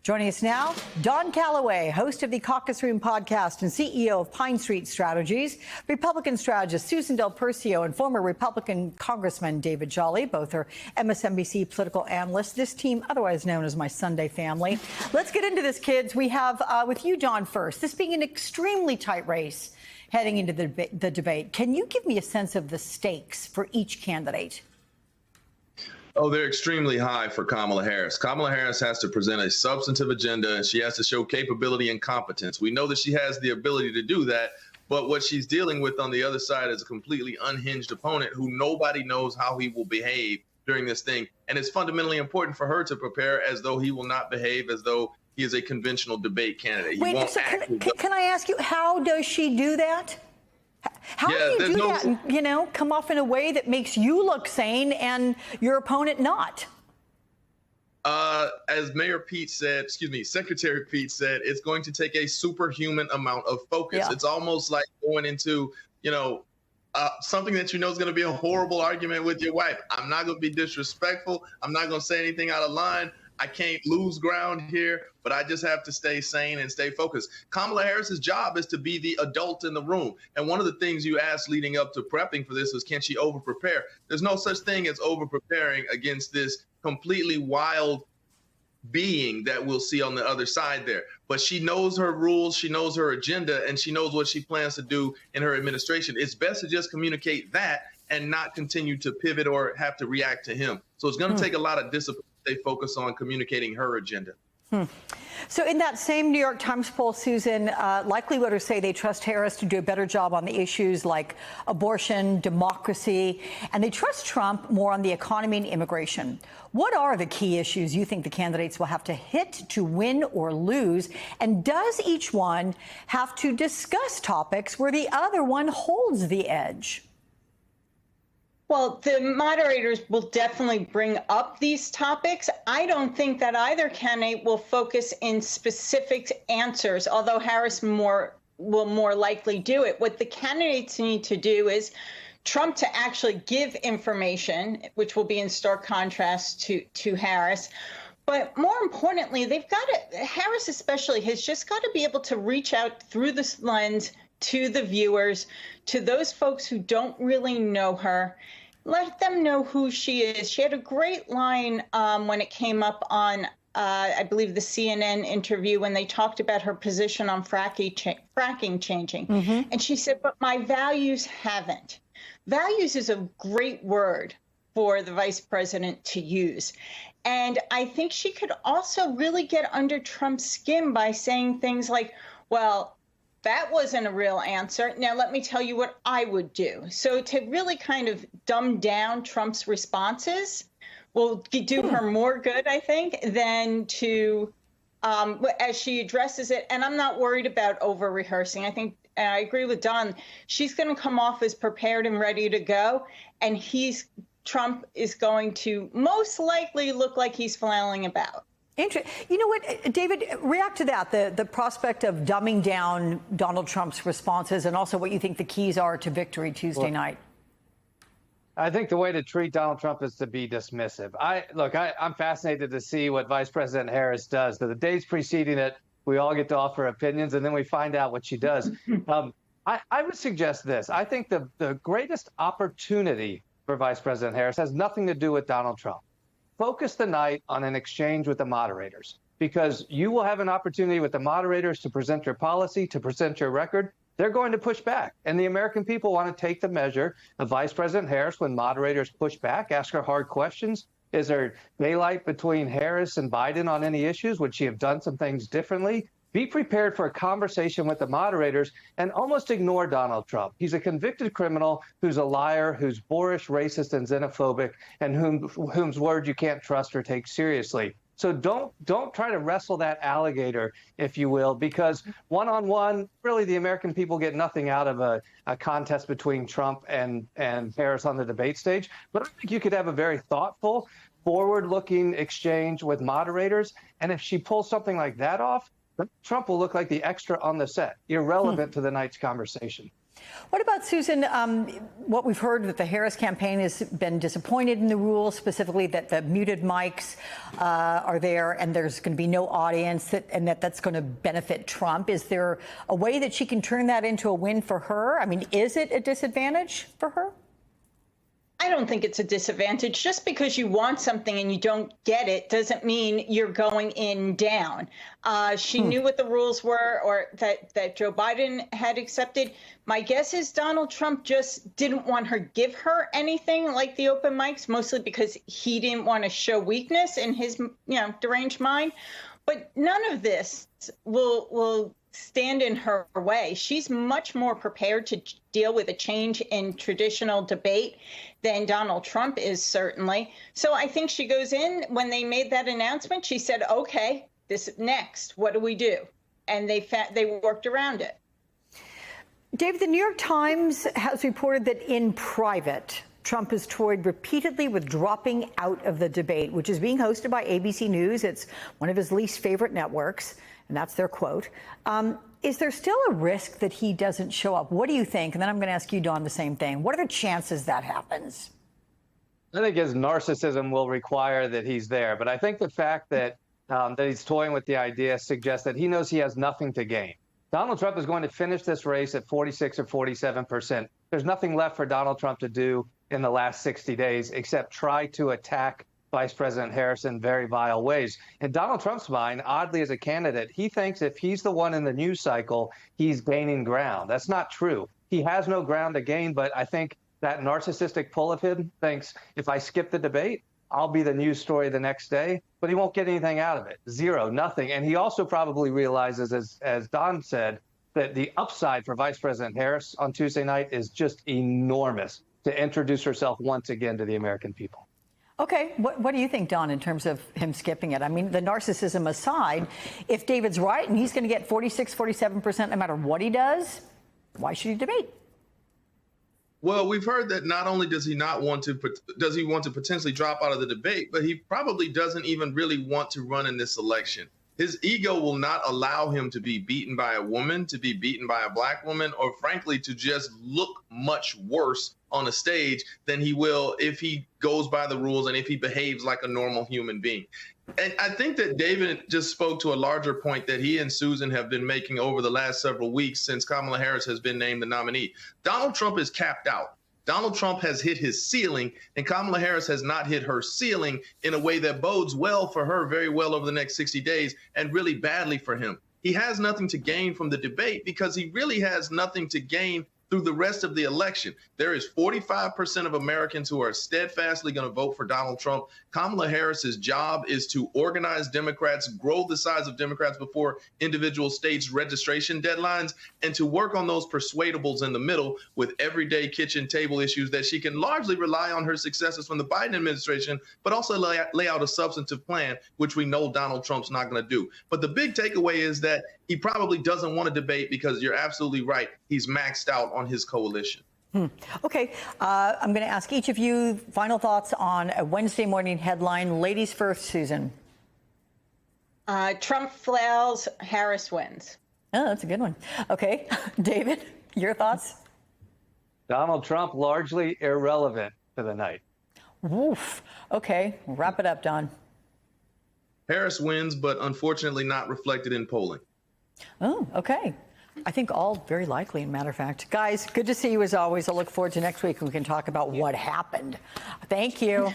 Joining us now, Don Calloway, host of the Caucus Room podcast and CEO of Pine Street Strategies, Republican strategist Susan Del Percio, and former Republican Congressman David Jolly. Both are MSNBC political analysts. This team, otherwise known as my Sunday family. Let's get into this, kids. We have, with you, Don, first. This being an extremely tight race heading into the debate. Can you give me a sense of the stakes for each candidate? Oh, they're extremely high for Kamala Harris. Kamala Harris has to present a substantive agenda, and she has to show capability and competence. We know that she has the ability to do that, but what she's dealing with on the other side is a completely unhinged opponent who nobody knows how he will behave during this thing. And it's fundamentally important for her to prepare as though he will not behave as though he is a conventional debate candidate. Wait, so can I ask you, how does she do that? How do you do that and, you know, come off in a way that makes you look sane and your opponent not? As Secretary Pete said, it's going to take a superhuman amount of focus. Yeah. It's almost like going into, something that you know is going to be a horrible argument with your wife. I'm not going to be disrespectful. I'm not going to say anything out of line. I can't lose ground here, but I just have to stay sane and stay focused. Kamala Harris's job is to be the adult in the room. And one of the things you asked leading up to prepping for this was, can she over-prepare? There's no such thing as over-preparing against this completely wild being that we'll see on the other side there. But she knows her rules, she knows her agenda, and she knows what she plans to do in her administration. It's best to just communicate that and not continue to pivot or have to react to him. So it's going to take a lot of discipline. They focus on communicating her agenda. So in that same New York Times poll, Susan, likely voters say they trust Harris to do a better job on the issues like abortion, democracy, and they trust Trump more on the economy and immigration. What are the key issues you think the candidates will have to hit to win or lose? And does each one have to discuss topics where the other one holds the edge? Well, the moderators will definitely bring up these topics. I don't think that either candidate will focus in specific answers, although Harris will more likely do it. What the candidates need to do is Trump to actually give information, which will be in stark contrast to Harris. But more importantly, Harris especially has just got to be able to reach out through this lens to the viewers, to those folks who don't really know her. Let them know who she is. She had a great line when it came up on, I believe, the CNN interview when they talked about her position on fracking changing. And she said, but my values haven't. Values is a great word for the vice president to use. And I think she could also really get under Trump's skin by saying things like, well, that wasn't a real answer. Now, let me tell you what I would do. So to really kind of dumb down Trump's responses will do her more good, I think, than to, as she addresses it. And I'm not worried about over-rehearsing. I think, and I agree with Don, she's going to come off as prepared and ready to go. And Trump is going to most likely look like he's flailing about. You know what, David, react to that, the prospect of dumbing down Donald Trump's responses and also what you think the keys are to victory Tuesday night. I think the way to treat Donald Trump is to be dismissive. I'm fascinated to see what Vice President Harris does. The days preceding it, we all get to offer opinions, and then we find out what she does. I would suggest this. I think the greatest opportunity for Vice President Harris has nothing to do with Donald Trump. Focus the night on an exchange with the moderators, because you will have an opportunity with the moderators to present your policy, to present your record. They're going to push back. And the American people want to take the measure of Vice President Harris when moderators push back, ask her hard questions. Is there daylight between Harris and Biden on any issues? Would she have done some things differently? Be prepared for a conversation with the moderators and almost ignore Donald Trump. He's a convicted criminal who's a liar, who's boorish, racist, and xenophobic, and whom's word you can't trust or take seriously. So don't try to wrestle that alligator, if you will, because one-on-one, really the American people get nothing out of a contest between Trump and Harris on the debate stage. But I think you could have a very thoughtful, forward-looking exchange with moderators. And if she pulls something like that off, Trump will look like the extra on the set, irrelevant to the night's conversation. What about, Susan, what we've heard that the Harris campaign has been disappointed in the rules, specifically that the muted mics are there and there's going to be no audience, and that's going to benefit Trump. Is there a way that she can turn that into a win for her? I mean, is it a disadvantage for her? I don't think it's a disadvantage. Just because you want something and you don't get it doesn't mean you're going in down. She knew what the rules were, or that Joe Biden had accepted. My guess is Donald Trump just didn't want her give her anything like the open mics, mostly because he didn't want to show weakness in his, deranged mind. But none of this will stand in her way. She's much more prepared to deal with a change in traditional debate than Donald Trump is, certainly. So I think she goes in, when they made that announcement, she said, okay, this next, what do we do? And they worked around it. David, the New York Times has reported that in private, Trump has toyed repeatedly with dropping out of the debate, which is being hosted by ABC News. It's one of his least favorite networks, and that's their quote. Is there still a risk that he doesn't show up? What do you think? And then I'm going to ask you, Dawn, the same thing. What are the chances that happens? I think his narcissism will require that he's there. But I think the fact that he's toying with the idea suggests that he knows he has nothing to gain. Donald Trump is going to finish this race at 46 or 47%. There's nothing left for Donald Trump to do in the last 60 days except try to attack Vice President Harris in very vile ways. In Donald Trump's mind, oddly, as a candidate, he thinks if he's the one in the news cycle, he's gaining ground. That's not true. He has no ground to gain, but I think that narcissistic pull of him thinks if I skip the debate, I'll be the news story the next day, but he won't get anything out of it. Zero, nothing. And he also probably realizes, as Don said, that the upside for Vice President Harris on Tuesday night is just enormous to introduce herself once again to the American people. Okay, what do you think, Don, in terms of him skipping it? I mean, the narcissism aside, if David's right and he's going to get 46, 47% no matter what he does, why should he debate? Well, we've heard that not only does he want to potentially drop out of the debate, but he probably doesn't even really want to run in this election. His ego will not allow him to be beaten by a woman, to be beaten by a black woman, or frankly, to just look much worse on a stage than he will if he goes by the rules and if he behaves like a normal human being. And I think that David just spoke to a larger point that he and Susan have been making over the last several weeks since Kamala Harris has been named the nominee. Donald Trump is capped out. Donald Trump has hit his ceiling, and Kamala Harris has not hit her ceiling in a way that bodes well for her very well over the next 60 days and really badly for him. He has nothing to gain from the debate because he really has nothing to gain through the rest of the election. There is 45% of Americans who are steadfastly going to vote for Donald Trump. Kamala Harris's job is to organize Democrats, grow the size of Democrats before individual states' registration deadlines, and to work on those persuadables in the middle with everyday kitchen table issues that she can largely rely on her successors from the Biden administration, but also lay out a substantive plan, which we know Donald Trump's not going to do. But the big takeaway is that he probably doesn't want to debate because you're absolutely right. He's maxed out on his coalition. Okay, I'm going to ask each of you final thoughts on a Wednesday morning headline. Ladies first, Susan. Trump flails, Harris wins. Oh, that's a good one. Okay, David, your thoughts? Donald Trump largely irrelevant to the night. Woof. Okay, wrap it up, Don. Harris wins, but unfortunately not reflected in polling. Oh, okay. I think all very likely, matter of fact. Guys, good to see you as always. I look forward to next week when we can talk about what happened. Thank you.